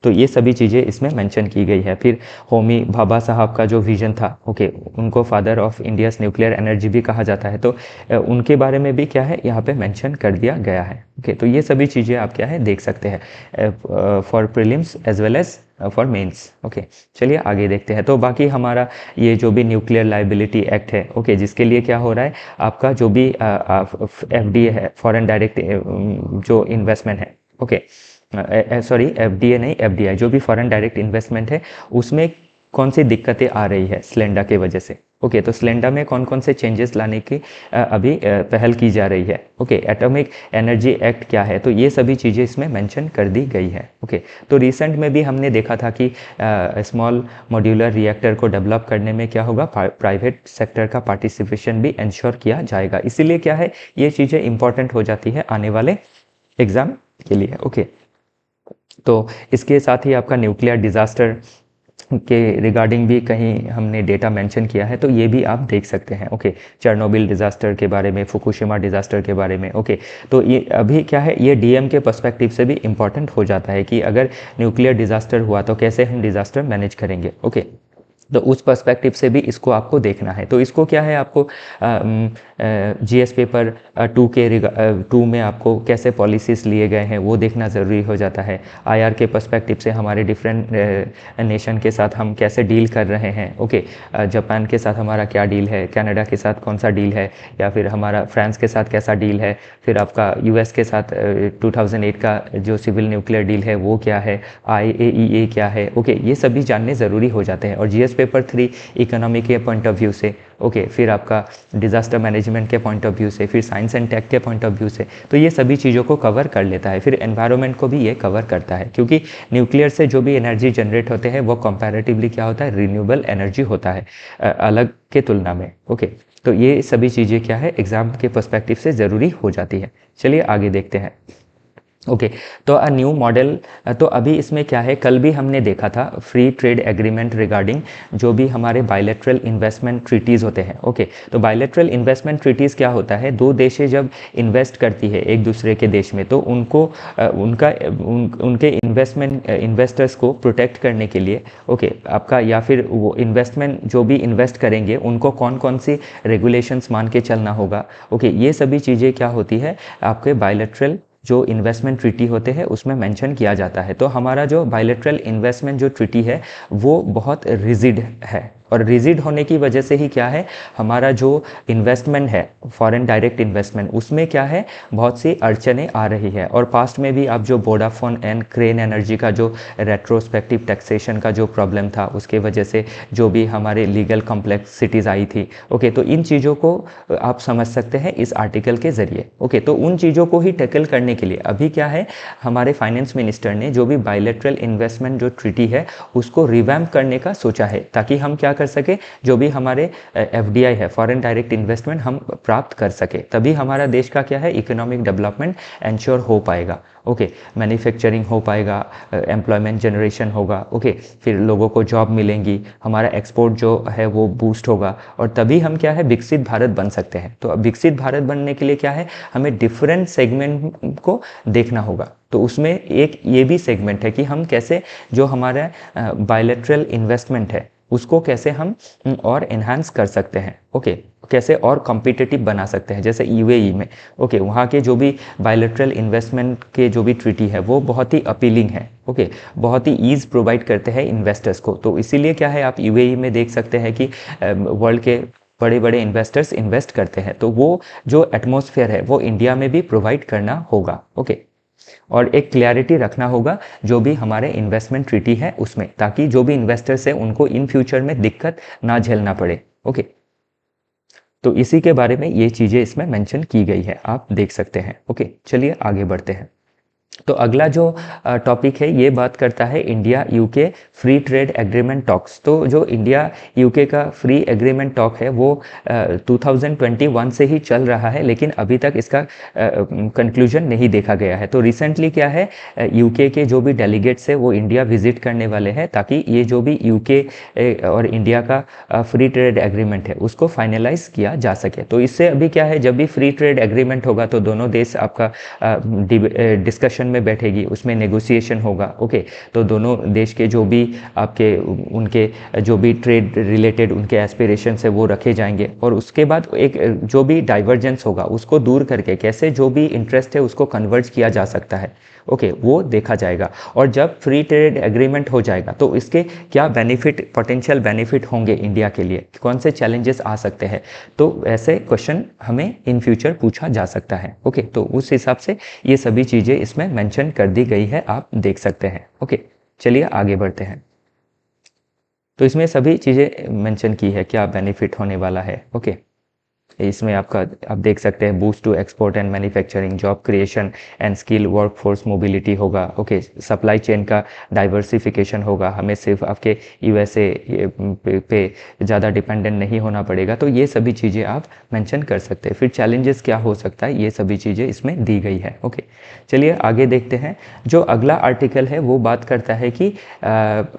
तो ये सभी चीज़ें इसमें मेंशन की गई है। फिर होमी भाभा साहब का जो विजन था, ओके, उनको father of India's nuclear energy भी कहा जाता है, तो उनके बारे में भी क्या है यहाँ पे मेंशन कर दिया गया है। ओके, तो ये सभी चीज़ें आप क्या है देख सकते हैं for prelims as well as for mains. Okay, चलिए आगे देखते हैं। तो बाकी हमारा ये जो भी न्यूक्लियर लाइबिलिटी एक्ट है, ओके, जिसके लिए क्या हो रहा है, आपका जो भी एफडीए है, फॉरेन डायरेक्ट जो इन्वेस्टमेंट है, ओके, सॉरी एफडीए नहीं, एफडीआई, जो भी फॉरेन डायरेक्ट इन्वेस्टमेंट है उसमें कौन सी दिक्कतें आ रही है स्लेंडा के वजह से। ओके, तो स्लेंडा में कौन कौन से चेंजेस लाने की अभी पहल की जा रही है। ओके, एटॉमिक एनर्जी एक्ट क्या है, तो ये सभी चीज़ें इसमें मेंशन कर दी गई है। ओके, तो रिसेंट में भी हमने देखा था कि स्मॉल मॉड्यूलर रिएक्टर को डेवलप करने में क्या होगा, प्राइवेट सेक्टर का पार्टिसिपेशन भी इंश्योर किया जाएगा। इसीलिए क्या है, ये चीज़ें इंपॉर्टेंट हो जाती है आने वाले एग्ज़ाम के लिए। ओके, तो इसके साथ ही आपका न्यूक्लियर डिज़ास्टर के रिगार्डिंग भी कहीं हमने डेटा मेंशन किया है, तो ये भी आप देख सकते हैं। ओके, चेरनोबिल डिज़ास्टर के बारे में, फुकुशिमा डिज़ास्टर के बारे में। ओके, तो ये अभी क्या है, ये डीएम के पर्सपेक्टिव से भी इम्पॉर्टेंट हो जाता है कि अगर न्यूक्लियर डिज़ास्टर हुआ तो कैसे हम डिज़ास्टर मैनेज करेंगे। ओके, तो उस पर्सपेक्टिव से भी इसको आपको देखना है। तो इसको क्या है, आपको जीएस पेपर 2 में आपको कैसे पॉलिसीज़ लिए गए हैं वो देखना ज़रूरी हो जाता है। आईआर के पर्सपेक्टिव से हमारे डिफरेंट नेशन के साथ हम कैसे डील कर रहे हैं। ओके, जापान के साथ हमारा क्या डील है, कनाडा के साथ कौन सा डील है, या फिर हमारा फ्रांस के साथ कैसा डील है, फिर आपका यूएस के साथ 2008 का जो सिविल न्यूक्लियर डील है वो क्या है, IAEA क्या है। ओके, ये सभी जानने ज़रूरी हो जाते हैं। और जीएस पेपर 3 इकोनॉमी के पॉइंट ऑफ व्यू से, ओके, फिर आपका डिज़ास्टर मैनेजमेंट के पॉइंट ऑफ व्यू से, फिर साइंस एंड टेक के पॉइंट ऑफ व्यू से, तो ये सभी चीज़ों को कवर कर लेता है। फिर एनवायरनमेंट को भी ये कवर करता है, क्योंकि न्यूक्लियर से जो भी एनर्जी जनरेट होते हैं वो कंपैरेटिवली क्या होता है, रिन्यूएबल एनर्जी होता है अलग के तुलना में। ओके, तो ये सभी चीज़ें क्या है एग्ज़ाम के पर्सपेक्टिव से ज़रूरी हो जाती है। चलिए आगे देखते हैं। ओके। तो अ न्यू मॉडल, तो अभी इसमें क्या है, कल भी हमने देखा था फ्री ट्रेड एग्रीमेंट रिगार्डिंग जो भी हमारे बायलैटरल इन्वेस्टमेंट ट्रीटीज़ होते हैं। ओके, तो बायलैटरल इन्वेस्टमेंट ट्रीटीज़ क्या होता है, दो देशें जब इन्वेस्ट करती है एक दूसरे के देश में, तो उनको उनके इन्वेस्टर्स को प्रोटेक्ट करने के लिए, ओके, आपका या फिर वो इन्वेस्टमेंट जो भी इन्वेस्ट करेंगे उनको कौन कौन सी रेगुलेशंस मान के चलना होगा। ओके, ये सभी चीज़ें क्या होती है आपके बायलैटरल जो इन्वेस्टमेंट ट्रीटी होते हैं उसमें मेंशन किया जाता है। तो हमारा जो बायलैटरल इन्वेस्टमेंट जो ट्रीटी है वो बहुत रिजिड है, और रिजिड होने की वजह से ही क्या है, हमारा जो इन्वेस्टमेंट है फॉरेन डायरेक्ट इन्वेस्टमेंट, उसमें क्या है, बहुत सी अड़चनें आ रही है। और पास्ट में भी आप जो वोडाफोन एंड क्रेन एनर्जी का जो रेट्रोस्पेक्टिव टैक्सेशन का जो प्रॉब्लम था, उसके वजह से जो भी हमारे लीगल कॉम्प्लेक्सिटीज़ आई थी। ओके, तो इन चीज़ों को आप समझ सकते हैं इस आर्टिकल के ज़रिए। ओके, तो उन चीज़ों को ही टैकल करने के लिए अभी क्या है, हमारे फाइनेंस मिनिस्टर ने जो भी बायलैटरल इन्वेस्टमेंट जो ट्रीटी है उसको रिवैम्प करने का सोचा है, ताकि हम क्या कर सके, जो भी हमारे एफडीआई है, फॉरेन डायरेक्ट इन्वेस्टमेंट, हम प्राप्त कर सके, तभी हमारा देश का क्या है, इकोनॉमिक डेवलपमेंट एंश्योर हो पाएगा। ओके, मैन्युफैक्चरिंग हो पाएगा, एम्प्लॉयमेंट जनरेशन होगा। ओके, फिर लोगों को जॉब मिलेंगी, हमारा एक्सपोर्ट जो है वो बूस्ट होगा, और तभी हम क्या है, विकसित भारत बन सकते हैं। तो अब विकसित भारत बनने के लिए क्या है, हमें डिफरेंट सेगमेंट को देखना होगा। तो उसमें एक ये भी सेगमेंट है कि हम कैसे जो हमारा बायलैटरल इन्वेस्टमेंट है उसको कैसे हम और एनहांस कर सकते हैं। ओके, कैसे और कॉम्पिटिटिव बना सकते हैं, जैसे यूएई में, ओके, वहाँ के जो भी बायलैटरल इन्वेस्टमेंट के जो भी ट्रीटी है वो बहुत ही अपीलिंग है। ओके, बहुत ही ईज़ प्रोवाइड करते हैं इन्वेस्टर्स को। तो इसीलिए क्या है, आप यूएई में देख सकते हैं कि वर्ल्ड के बड़े बड़े इन्वेस्टर्स इन्वेस्ट करते हैं। तो वो जो एटमॉस्फेयर है वो इंडिया में भी प्रोवाइड करना होगा। ओके, और एक क्लैरिटी रखना होगा जो भी हमारे इन्वेस्टमेंट ट्रीटी है उसमें, ताकि जो भी इन्वेस्टर्स है उनको इन फ्यूचर में दिक्कत ना झेलना पड़े। ओके, तो इसी के बारे में ये चीज़ें इसमें मेंशन की गई है, आप देख सकते हैं। ओके, चलिए आगे बढ़ते हैं। तो अगला जो टॉपिक है ये बात करता है India UK free trade agreement talks. तो जो इंडिया यूके का फ्री एग्रीमेंट टॉक है वो 2021 से ही चल रहा है, लेकिन अभी तक इसका कंक्लूजन नहीं देखा गया है। तो रिसेंटली क्या है, यूके के जो भी डेलीगेट्स है वो इंडिया विजिट करने वाले हैं, ताकि ये जो भी यूके और इंडिया का फ्री ट्रेड एग्रीमेंट है उसको फाइनलाइज किया जा सके। तो इससे अभी क्या है, जब भी फ्री ट्रेड एग्रीमेंट होगा तो दोनों देश आपका डिस्कशन में बैठेगी, उसमें नेगोशिएशन होगा। ओके, तो दोनों देश के जो भी आपके उनके जो भी ट्रेड रिलेटेड उनके एस्पिरेशंस है वो रखे जाएंगे, और उसके बाद एक जो भी डाइवर्जेंस होगा उसको दूर करके कैसे जो भी इंटरेस्ट है उसको कन्वर्ज किया जा सकता है। ओके, वो देखा जाएगा। और जब फ्री ट्रेड एग्रीमेंट हो जाएगा तो इसके क्या बेनिफिट, पोटेंशियल बेनिफिट होंगे इंडिया के लिए, कौन से चैलेंजेस आ सकते हैं, तो ऐसे क्वेश्चन हमें इन फ्यूचर पूछा जा सकता है। ओके, तो उस हिसाब से ये सभी चीज़ें इसमें मेंशन कर दी गई है, आप देख सकते हैं। ओके, चलिए आगे बढ़ते हैं। तो इसमें सभी चीज़ें मेंशन की है क्या बेनिफिट होने वाला है। ओके, इसमें आपका आप देख सकते हैं boost to export and manufacturing, job creation and skill workforce mobility होगा। ओके, सप्लाई चेन का डाइवर्सिफिकेशन होगा, हमें सिर्फ आपके यूएसए पे ज़्यादा डिपेंडेंट नहीं होना पड़ेगा। तो ये सभी चीज़ें आप मेंशन कर सकते हैं। फिर चैलेंजेस क्या हो सकता है, ये सभी चीज़ें इसमें दी गई है। ओके, चलिए आगे देखते हैं। जो अगला आर्टिकल है वो बात करता है कि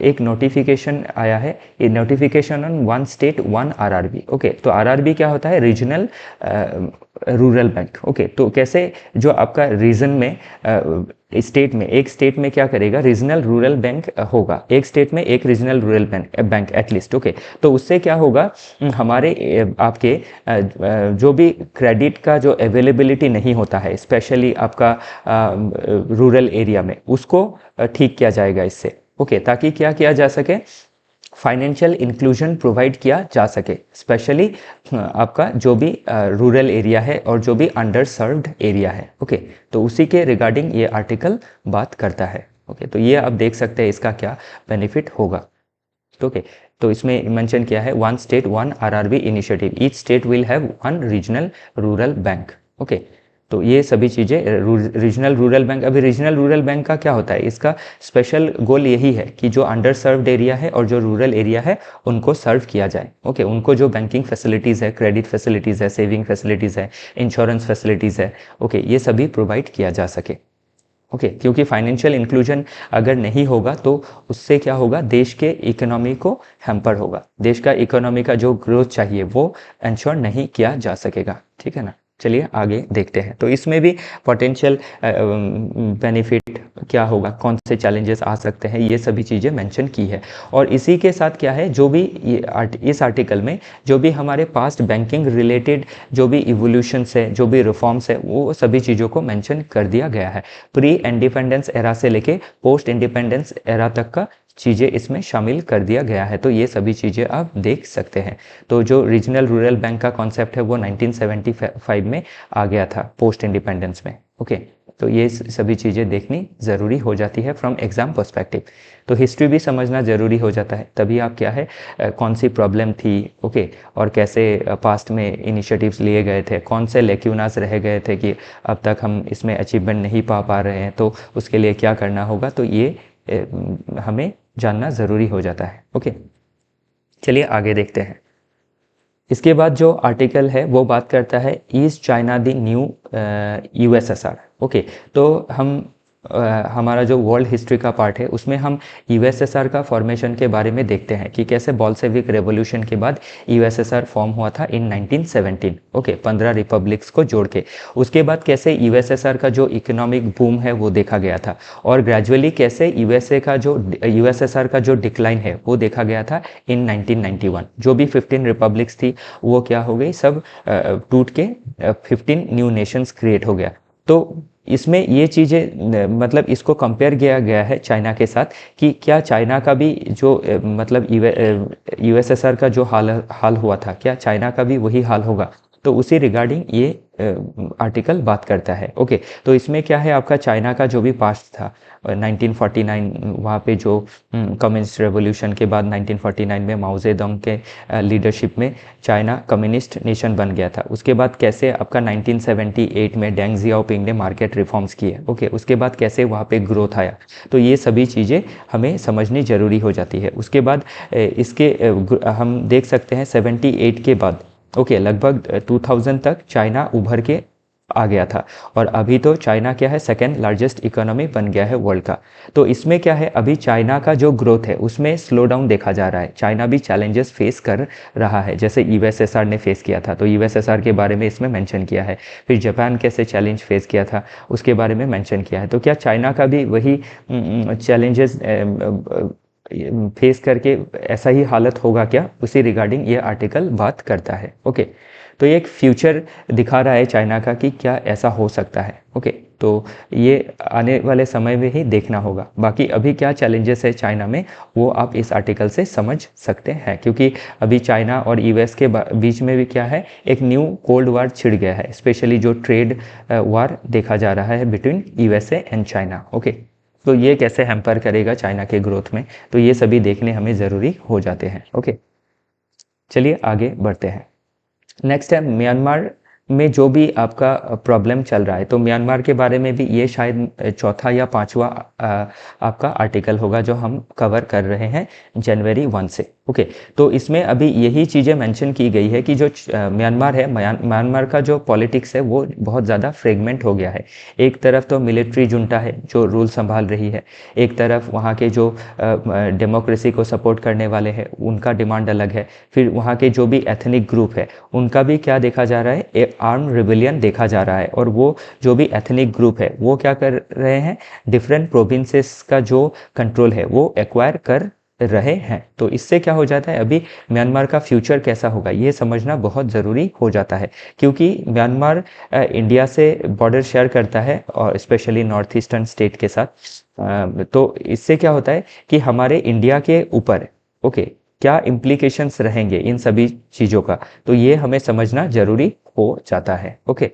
एक नोटिफिकेशन आया है, ये notification on one state one RRB. Okay, तो आरआरबी क्या होता है, रीजनल रूरल बैंक। ओके, तो कैसे जो आपका रीजन में स्टेट में, एक स्टेट में क्या करेगा, रीजनल रूरल बैंक होगा, एक स्टेट में एक regional rural bank at least. Okay, तो उससे क्या होगा, हमारे आपके जो भी क्रेडिट का जो अवेलेबिलिटी नहीं होता है स्पेशली आपका रूरल एरिया में, उसको ठीक किया जाएगा इससे। ओके, ताकि क्या किया जा सके, फाइनेंशियल इंक्लूजन प्रोवाइड किया जा सके, स्पेशली आपका जो भी रूरल एरिया है और जो भी अंडर सर्व्ड एरिया है। ओके, तो उसी के रिगार्डिंग ये आर्टिकल बात करता है। ओके, तो ये आप देख सकते हैं इसका क्या बेनिफिट होगा। ओके, तो इसमें मेंशन किया है one state one RRB initiative, each state will have one regional rural bank. Okay, तो ये सभी चीज़ें रीजनल रूरल बैंक। अभी रीजनल रूरल बैंक का क्या होता है, इसका स्पेशल गोल यही है कि जो अंडर सर्व्ड एरिया है और जो रूरल एरिया है उनको सर्व किया जाए। ओके, उनको जो बैंकिंग फैसिलिटीज़ है, क्रेडिट फैसिलिटीज़ है, सेविंग फैसिलिटीज़ है, इंश्योरेंस फैसिलिटीज़ है, ओके, ये सभी प्रोवाइड किया जा सके। ओके क्योंकि फाइनेंशियल इंक्लूजन अगर नहीं होगा तो उससे क्या होगा, देश के इकोनॉमी को हैम्पर होगा, देश का इकोनॉमी का जो ग्रोथ चाहिए वो इंश्योर नहीं किया जा सकेगा। ठीक है ना, चलिए आगे देखते हैं। तो इसमें भी पोटेंशियल बेनिफिट क्या होगा, कौन से चैलेंजेस आ सकते हैं, ये सभी चीज़ें मेंशन की है। और इसी के साथ क्या है, जो भी इस आर्टिकल में जो भी हमारे पास्ट बैंकिंग रिलेटेड जो भी इवोल्यूशंस है, जो भी रिफॉर्म्स है, वो सभी चीज़ों को मेंशन कर दिया गया है। प्री इंडिपेंडेंस एरा से लेके पोस्ट इंडिपेंडेंस एरा तक का चीज़ें इसमें शामिल कर दिया गया है। तो ये सभी चीज़ें आप देख सकते हैं। तो जो रीजनल रूरल बैंक का कॉन्सेप्ट है वो 1975 में आ गया था पोस्ट इंडिपेंडेंस में। ओके, तो ये सभी चीज़ें देखनी ज़रूरी हो जाती है फ्रॉम एग्ज़ाम पर्सपेक्टिव। तो हिस्ट्री भी समझना ज़रूरी हो जाता है, तभी आप क्या है कौन सी प्रॉब्लम थी, ओके, और कैसे पास्ट में इनिशिएटिव्स लिए गए थे, कौन से लेक्यूनास रह गए थे कि अब तक हम इसमें अचीवमेंट नहीं पा रहे हैं, तो उसके लिए क्या करना होगा, तो ये हमें जानना ज़रूरी हो जाता है। ओके, चलिए आगे देखते हैं। इसके बाद जो आर्टिकल है वो बात करता है east China the new USSR. Okay, तो हम हमारा जो वर्ल्ड हिस्ट्री का पार्ट है उसमें हम यूएसएसआर का फॉर्मेशन के बारे में देखते हैं कि कैसे बोल्शेविक रेवोल्यूशन के बाद यूएसएसआर फॉर्म हुआ था इन 1917। ओके, 15 रिपब्लिक्स को जोड़ के। उसके बाद कैसे यूएसएसआर का जो इकोनॉमिक बूम है वो देखा गया था, और ग्रेजुअली कैसे यूएसएसआर का जो डिक्लाइन है वो देखा गया था इन 1991। जो भी 15 रिपब्लिक्स थी वो क्या हो गई, सब टूट के 15 न्यू नेशंस क्रिएट हो गया। तो इसमें ये चीज़ें मतलब इसको कंपेयर किया गया है चाइना के साथ कि क्या चाइना का भी जो मतलब यूएसएसआर का जो हाल हुआ था, क्या चाइना का भी वही हाल होगा। तो उसी रिगार्डिंग ये आर्टिकल बात करता है। ओके, तो इसमें क्या है, आपका चाइना का जो भी पास्ट था 1949, वहाँ पे जो कम्युनिस्ट रेवोल्यूशन के बाद 1949 में माओ जेडोंग के लीडरशिप में चाइना कम्युनिस्ट नेशन बन गया था। उसके बाद कैसे आपका 1978 में डेंग जियाओपिंग ने मार्केट रिफॉर्म्स किए। ओके, उसके बाद कैसे वहाँ पे ग्रोथ आया। तो ये सभी चीज़ें हमें समझनी ज़रूरी हो जाती है। उसके बाद इसके हम देख सकते हैं 78 के बाद ओके लगभग 2000 तक चाइना उभर के आ गया था, और अभी तो चाइना क्या है, सेकेंड लार्जेस्ट इकोनॉमी बन गया है वर्ल्ड का। तो इसमें क्या है, अभी चाइना का जो ग्रोथ है उसमें स्लो डाउन देखा जा रहा है। चाइना भी चैलेंजेस फेस कर रहा है, जैसे यूएसएसआर ने फेस किया था, तो यूएसएसआर के बारे में इसमें मेंशन किया है। फिर जापान कैसे चैलेंज फेस किया था उसके बारे में मेंशन किया है। तो क्या चाइना का भी वही चैलेंजेस फेस करके ऐसा ही हालत होगा क्या, उसी रिगार्डिंग ये आर्टिकल बात करता है। ओके, तो ये एक फ्यूचर दिखा रहा है चाइना का कि क्या ऐसा हो सकता है। ओके, तो ये आने वाले समय में ही देखना होगा। बाकी अभी क्या चैलेंजेस है चाइना में वो आप इस आर्टिकल से समझ सकते हैं, क्योंकि अभी चाइना और यूएस के बीच में भी क्या है, एक न्यू कोल्ड वार छिड़ गया है, स्पेशली जो ट्रेड वार देखा जा रहा है between USA and China. Okay, तो ये कैसे हैम्पर करेगा चाइना के ग्रोथ में, तो ये सभी देखने हमें ज़रूरी हो जाते हैं। ओके, चलिए आगे बढ़ते हैं। नेक्स्ट है म्यांमार में जो भी आपका प्रॉब्लम चल रहा है। तो म्यांमार के बारे में भी ये शायद चौथा या पांचवा आपका आर्टिकल होगा जो हम कवर कर रहे हैं जनवरी 1 से। ओके, तो इसमें अभी यही चीज़ें मेंशन की गई है कि जो म्यांमार है, म्यांमार का जो पॉलिटिक्स है वो बहुत ज़्यादा फ्रेगमेंट हो गया है। एक तरफ तो मिलिट्री जुंटा है जो रूल संभाल रही है, एक तरफ वहाँ के जो डेमोक्रेसी को सपोर्ट करने वाले हैं उनका डिमांड अलग है, फिर वहाँ के जो भी एथनिक ग्रुप है उनका भी क्या देखा जा रहा है, एक आर्म रिबेलियन देखा जा रहा है। और वो जो भी एथनिक ग्रुप है वो क्या कर रहे हैं, डिफरेंट प्रोविंसेस का जो कंट्रोल है वो एक्वायर कर रहे हैं। तो इससे क्या हो जाता है, अभी म्यांमार का फ्यूचर कैसा होगा ये समझना बहुत ज़रूरी हो जाता है, क्योंकि म्यांमार इंडिया से बॉर्डर शेयर करता है और स्पेशली नॉर्थ ईस्टर्न स्टेट के साथ। तो इससे क्या होता है कि हमारे इंडिया के ऊपर ओके क्या इम्प्लीकेशंस रहेंगे इन सभी चीज़ों का, तो ये हमें समझना ज़रूरी हो जाता है। ओके,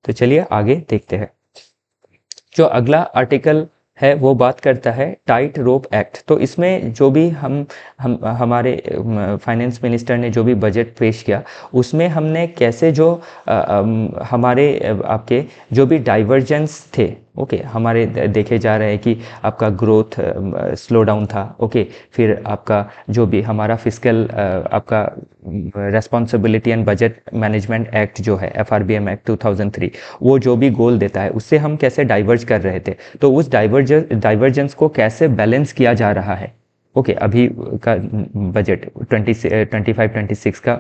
तो चलिए आगे देखते हैं। जो अगला आर्टिकल है वो बात करता है टाइट रोप एक्ट। तो इसमें जो भी हम हमारे फाइनेंस मिनिस्टर ने जो भी बजट पेश किया उसमें हमने कैसे जो हमारे आपके जो भी डाइवर्जेंस थे ओके हमारे देखे जा रहे हैं कि आपका ग्रोथ स्लो डाउन था। ओके फिर आपका जो भी हमारा फिस्कल आपका responsibility and budget management act जो है FRBM एक्ट 2003, वो जो भी गोल देता है उससे हम कैसे डाइवर्ज कर रहे थे, तो उस डाइवर्जेंस को कैसे बैलेंस किया जा रहा है। ओके अभी का बजट 25-26 का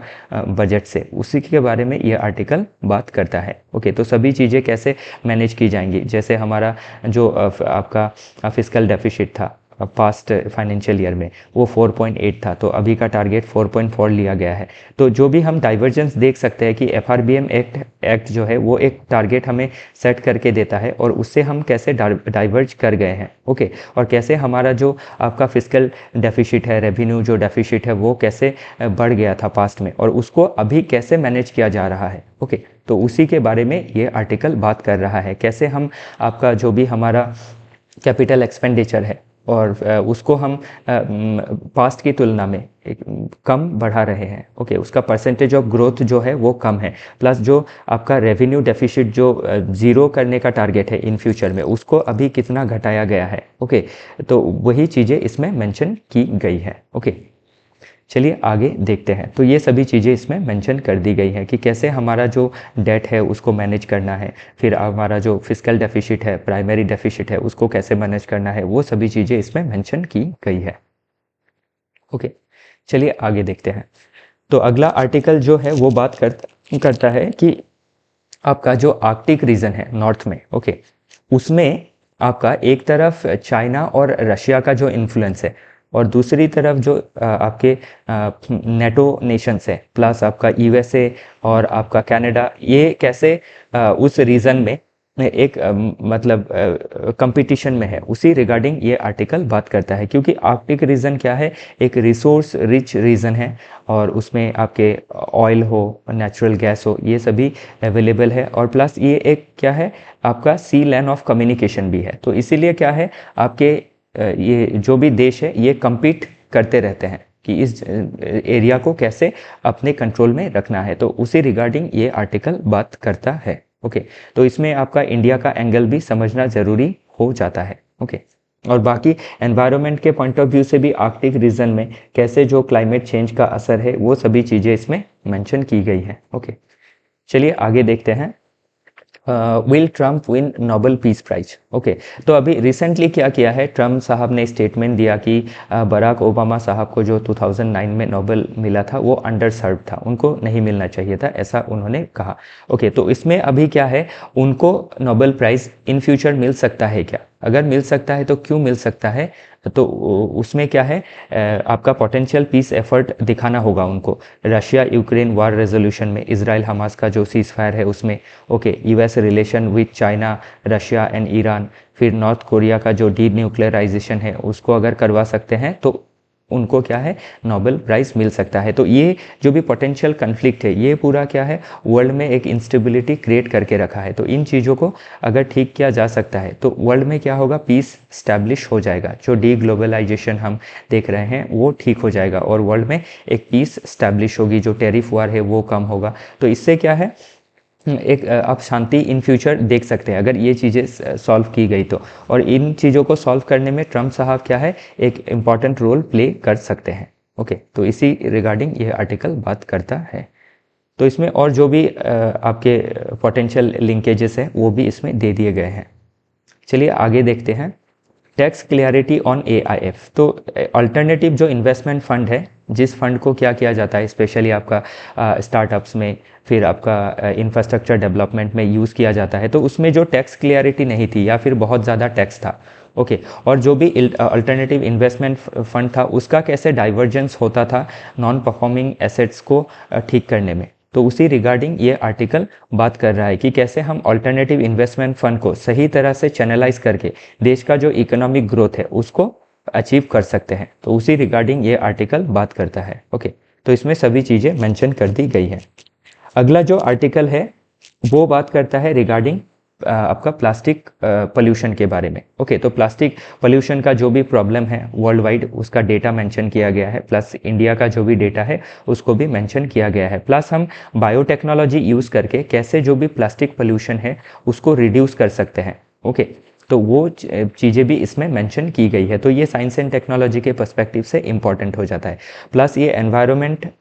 बजट से, उसी के बारे में ये आर्टिकल बात करता है। ओके तो सभी चीज़ें कैसे मैनेज की जाएंगी, जैसे हमारा जो आपका फिस्कल डेफिसिट था पास्ट फाइनेंशियल ईयर में वो 4.8 था, तो अभी का टारगेट 4.4 लिया गया है। तो जो भी हम डाइवर्जेंस देख सकते हैं कि FRBM एक्ट जो है वो एक टारगेट हमें सेट करके देता है और उससे हम कैसे डाइवर्ज कर गए हैं। ओके और कैसे हमारा जो आपका फिस्कल डेफिसिट है, रेवेन्यू जो डेफिसिट है वो कैसे बढ़ गया था पास्ट में और उसको अभी कैसे मैनेज किया जा रहा है। ओके तो उसी के बारे में ये आर्टिकल बात कर रहा है, कैसे हम आपका जो भी हमारा कैपिटल एक्सपेंडिचर है और उसको हम पास्ट की तुलना में कम बढ़ा रहे हैं। ओके उसका परसेंटेज ऑफ ग्रोथ जो है वो कम है, प्लस जो आपका रेवेन्यू डेफिसिट जो ज़ीरो करने का टारगेट है इन फ्यूचर में उसको अभी कितना घटाया गया है। ओके तो वही चीज़ें इसमें मेंशन की गई है। ओके चलिए आगे देखते हैं। तो ये सभी चीज़ें इसमें मेंशन कर दी गई हैं कि कैसे हमारा जो डेट है उसको मैनेज करना है, फिर हमारा जो फिस्कल डेफिसिट है, प्राइमरी डेफिसिट है, उसको कैसे मैनेज करना है, वो सभी चीज़ें इसमें मेंशन की गई है। ओके चलिए आगे देखते हैं। तो अगला आर्टिकल जो है वो बात करता है कि आपका जो आर्कटिक रीजन है नॉर्थ में, ओके उसमें आपका एक तरफ चाइना और रशिया का जो इन्फ्लुएंस है और दूसरी तरफ जो आपके नेटो नेशंस है, प्लस आपका USA और आपका कनाडा, ये कैसे उस रीजन में एक मतलब कंपटीशन में है, उसी रिगार्डिंग ये आर्टिकल बात करता है। क्योंकि आर्कटिक रीजन क्या है, एक रिसोर्स रिच रीजन है और उसमें आपके ऑयल हो, नेचुरल गैस हो, ये सभी अवेलेबल है और प्लस ये एक क्या है आपका सी लैंड ऑफ कम्युनिकेशन भी है। तो इसीलिए क्या है आपके ये जो भी देश है ये compete करते रहते हैं कि इस एरिया को कैसे अपने कंट्रोल में रखना है, तो उसी रिगार्डिंग ये आर्टिकल बात करता है। ओके तो इसमें आपका इंडिया का एंगल भी समझना ज़रूरी हो जाता है। ओके और बाकी एनवायरनमेंट के पॉइंट ऑफ व्यू से भी आर्कटिक रीजन में कैसे जो क्लाइमेट चेंज का असर है वो सभी चीज़ें इसमें मेंशन की गई है। ओके चलिए आगे देखते हैं। Will Trump win Nobel peace prize. Okay तो अभी रिसेंटली क्या किया है, ट्रम्प साहब ने स्टेटमेंट दिया कि बराक ओबामा साहब को जो 2009 में नोबेल मिला था वो अंडर सर्व था, उनको नहीं मिलना चाहिए था, ऐसा उन्होंने कहा। ओके तो इसमें अभी क्या है, उनको नोबेल प्राइज़ इन फ्यूचर मिल सकता है क्या, अगर मिल सकता है तो क्यों मिल सकता है, तो उसमें क्या है आपका पोटेंशियल पीस एफर्ट दिखाना होगा उनको, रशिया यूक्रेन वार रेजोल्यूशन में, इजराइल हमास का जो सीज फायर है उसमें, okay US relation with China, Russia and Iran, फिर नॉर्थ कोरिया का जो डी न्यूक्लियराइजेशन है उसको अगर करवा सकते हैं तो उनको क्या है नोबेल प्राइज़ मिल सकता है। तो ये जो भी पोटेंशियल कन्फ्लिक्ट है ये पूरा क्या है वर्ल्ड में एक इंस्टेबिलिटी क्रिएट करके रखा है। तो इन चीज़ों को अगर ठीक किया जा सकता है तो वर्ल्ड में क्या होगा, पीस स्टैब्लिश हो जाएगा, जो डी ग्लोबलाइजेशन हम देख रहे हैं वो ठीक हो जाएगा और वर्ल्ड में एक पीस स्टैब्लिश होगी, जो टेरिफ वार है वो कम होगा। तो इससे क्या है एक आप शांति इन फ्यूचर देख सकते हैं अगर ये चीज़ें सॉल्व की गई तो, और इन चीज़ों को सॉल्व करने में ट्रम्प साहब क्या है एक इम्पॉर्टेंट रोल प्ले कर सकते हैं। ओके तो इसी रिगार्डिंग ये आर्टिकल बात करता है। तो इसमें और जो भी आपके पोटेंशियल लिंकेजेस हैं वो भी इसमें दे दिए गए हैं। चलिए आगे देखते हैं। टैक्स क्लियरिटी ऑन AIF, तो अल्टरनेटिव जो इन्वेस्टमेंट फंड है, जिस फंड को क्या किया जाता है स्पेशली आपका स्टार्टअप्स में, फिर आपका इंफ्रास्ट्रक्चर डेवलपमेंट में यूज़ किया जाता है, तो उसमें जो टैक्स क्लियरिटी नहीं थी या फिर बहुत ज़्यादा टैक्स था, ओके और जो भी अल्टरनेटिव इन्वेस्टमेंट फंड था उसका कैसे डाइवर्जेंस होता था नॉन परफॉर्मिंग एसेट्स को ठीक करने में, तो उसी रिगार्डिंग ये आर्टिकल बात कर रहा है कि कैसे हम अल्टरनेटिव इन्वेस्टमेंट फंड को सही तरह से चैनलाइज करके देश का जो इकोनॉमिक ग्रोथ है उसको अचीव कर सकते हैं। तो उसी रिगार्डिंग ये आर्टिकल बात करता है। ओके तो इसमें सभी चीज़ें मेंशन कर दी गई हैं। अगला जो आर्टिकल है वो बात करता है रिगार्डिंग आपका प्लास्टिक पोल्यूशन के बारे में। ओके तो प्लास्टिक पोल्यूशन का जो भी प्रॉब्लम है वर्ल्ड वाइड उसका डेटा मेंशन किया गया है, प्लस इंडिया का जो भी डेटा है उसको भी मेंशन किया गया है, प्लस हम बायोटेक्नोलॉजी यूज़ करके कैसे जो भी प्लास्टिक पोल्यूशन है उसको रिड्यूस कर सकते हैं। ओके तो वो चीज़ें भी इसमें मेंशन की गई है। तो ये साइंस एंड टेक्नोलॉजी के पर्सपेक्टिव से इम्पॉर्टेंट हो जाता है। प्लस ये एनवायरनमेंट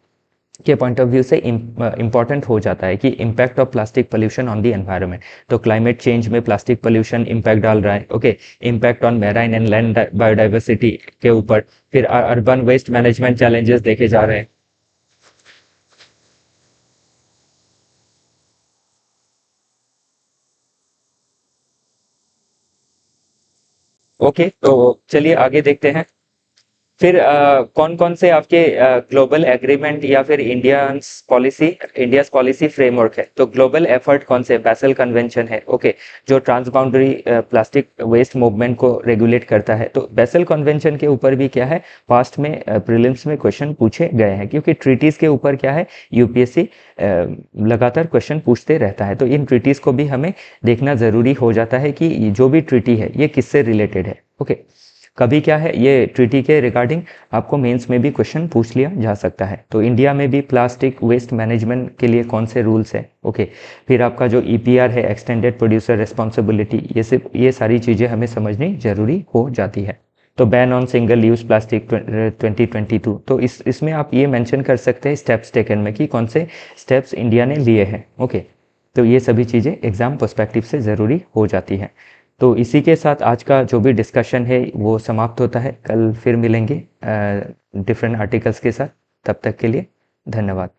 के पॉइंट ऑफ व्यू से इम्पॉर्टेंट हो जाता है कि impact of plastic pollution on the environment. तो क्लाइमेट चेंज में प्लास्टिक पोल्यूशन इम्पैक्ट डाल रहा है, okay. Impact on marine and land biodiversity के ऊपर, फिर अर्बन वेस्ट मैनेजमेंट चैलेंजेस देखे जा रहे हैं। ओके, तो चलिए आगे देखते हैं। फिर कौन कौन से आपके ग्लोबल एग्रीमेंट या फिर इंडियाज पॉलिसी फ्रेमवर्क है। तो ग्लोबल एफर्ट कौन से, बेसल कन्वेंशन है, ओके, जो trans boundary plastic waste movement को रेगुलेट करता है। तो बेसल कन्वेंशन के ऊपर भी क्या है, पास्ट में प्रीलिम्स में क्वेश्चन पूछे गए हैं, क्योंकि ट्रीटीज के ऊपर क्या है, यूपीएससी लगातार क्वेश्चन पूछते रहता है। तो इन ट्रीटीज को भी हमें देखना जरूरी हो जाता है कि जो भी ट्रीटी है ये किससे रिलेटेड है, ओके। कभी क्या है, ये ट्रीटी के रिगार्डिंग आपको मेंस में भी क्वेश्चन पूछ लिया जा सकता है। तो इंडिया में भी प्लास्टिक वेस्ट मैनेजमेंट के लिए कौन से रूल्स हैं, ओके। फिर आपका जो ईपीआर है, एक्सटेंडेड प्रोड्यूसर रिस्पॉन्सिबिलिटी, ये सारी चीज़ें हमें समझनी जरूरी हो जाती है। तो ban on single use plastic 2022, तो इसमें आप ये मेंशन कर सकते हैं स्टेप्स टेकन में कि कौन से स्टेप्स इंडिया ने लिए हैं, ओके। तो ये सभी चीज़ें एग्जाम पर्सपेक्टिव से ज़रूरी हो जाती हैं। तो इसी के साथ आज का जो भी डिस्कशन है वो समाप्त होता है। कल फिर मिलेंगे डिफरेंट आर्टिकल्स के साथ। तब तक के लिए धन्यवाद।